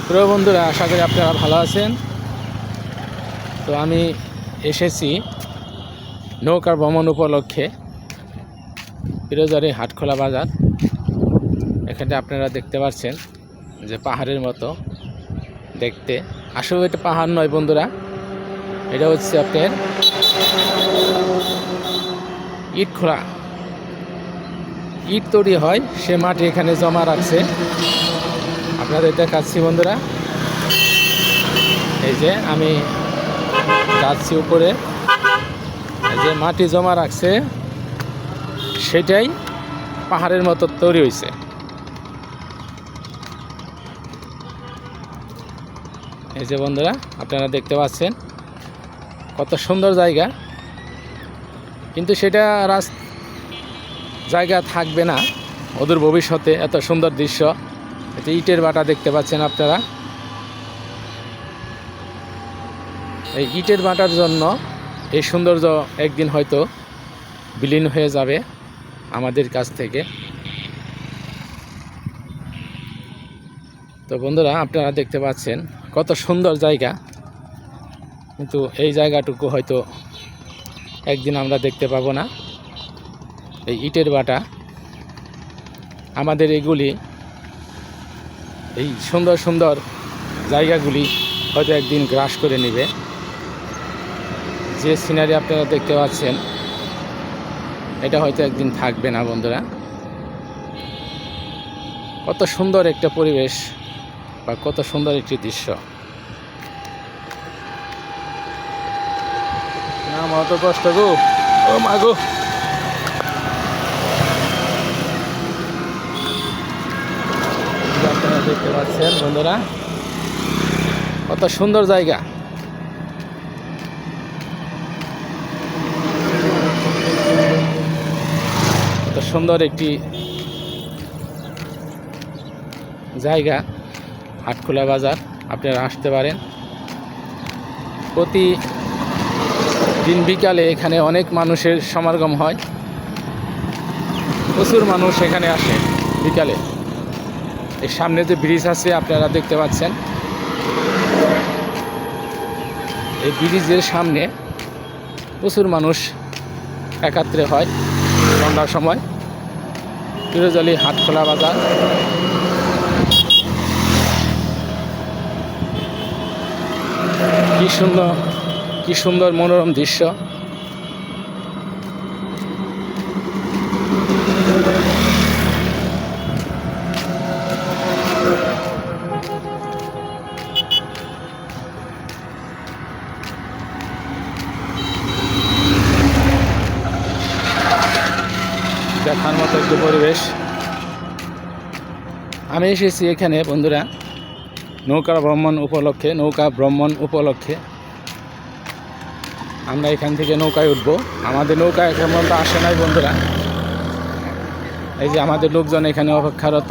প্রিয় বন্ধুরা, আশা করি আপনারা ভালো আছেন। তো আমি এসেছি নৌকার ভ্রমণ উপলক্ষে পিরোজবাড়ি হাটখোলা বাজার। এখানে আপনারা দেখতে পাচ্ছেন যে পাহাড়ের মতো দেখতে। আসলে এটা পাহাড় নয় বন্ধুরা, এটা হচ্ছে আপনার ইট খোলা, ইট তৈরি হয়, সে মাটি এখানে জমা রাখছে। আপনাদের দেখাচ্ছি বন্ধুরা, এই যে আমি যাচ্ছি উপরে, এই যে মাটি জমা রাখছে সেটাই পাহাড়ের মতো তৈরি হয়েছে। এই যে বন্ধুরা আপনারা দেখতে পাচ্ছেন কত সুন্দর জায়গা, কিন্তু সেটা জায়গা থাকবে না অদূর ভবিষ্যতে। এত সুন্দর দৃশ্য, এতে ইটের ভাটা দেখতে পাচ্ছেন আপনারা। এই ইটের ভাটার জন্য এই সৌন্দর্য একদিন হয়তো বিলীন হয়ে যাবে আমাদের কাছ থেকে। তো বন্ধুরা আপনারা দেখতে পাচ্ছেন কত সুন্দর জায়গা, কিন্তু এই জায়গাটুকু হয়তো একদিন আমরা দেখতে পাবো না। এই ইটের ভাটা আমাদের এই সুন্দর সুন্দর জায়গাগুলি হয়তো একদিন গ্রাস করে নেবে। যে সিনারি আপনারা দেখতে পাচ্ছেন এটা হয়তো একদিন থাকবে না বন্ধুরা। কত সুন্দর একটা পরিবেশ বা কত সুন্দর একটি দৃশ্য। না অত কষ্ট গো, ও মা গো। আপনারা দেখতে পাচ্ছেন বন্ধুরা কত সুন্দর জায়গা। কত সুন্দর একটি জায়গা হাটখোলা বাজার। আপনারা আসতে পারেন প্রতিদিন বিকালে। এখানে অনেক মানুষের সমাগম হয়, প্রচুর মানুষ এখানে আসে বিকালে। এই সামনে যে ব্রিজ আছে আপনারা দেখতে পাচ্ছেন, এই ব্রিজের সামনে প্রচুর মানুষ একাত্রে হয় সন্ধ্যার সময়। পিরোজবাড়ি হাটখোলা বাজার। কি সুন্দর মনোরম দৃশ্য। দেখার মতো একটু পরিবেশ। আমি এসেছি এখানে বন্ধুরা নৌকা ভ্রমণ উপলক্ষে আমরা এখান থেকে নৌকায় উঠবো। আমাদের নৌকা এখন পর্যন্ত আসে নাই বন্ধুরা। এই যে আমাদের লোকজন এখানে অপেক্ষারত।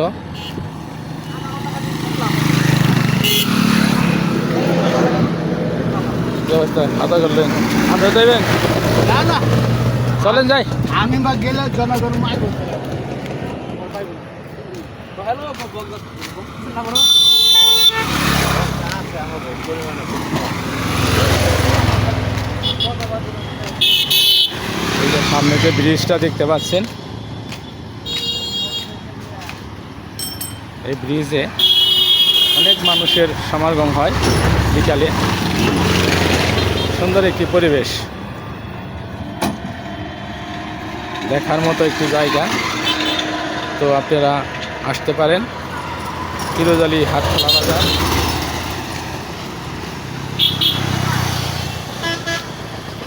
ব্যবস্থা আদা করলেন, আপনারা দেবেন না, চলেন যাই। আমি বা গেলে জনগণ সামনে যে ব্রিজটা দেখতে পাচ্ছেন, এই ব্রিজে অনেক মানুষের সমাগম হয় বিকালে। সুন্দর একটি পরিবেশ, দেখার মতো একটি জায়গা। তো আপনারা আসতে পারেন পিরোজবাড়ি হাটখোলা বাজার।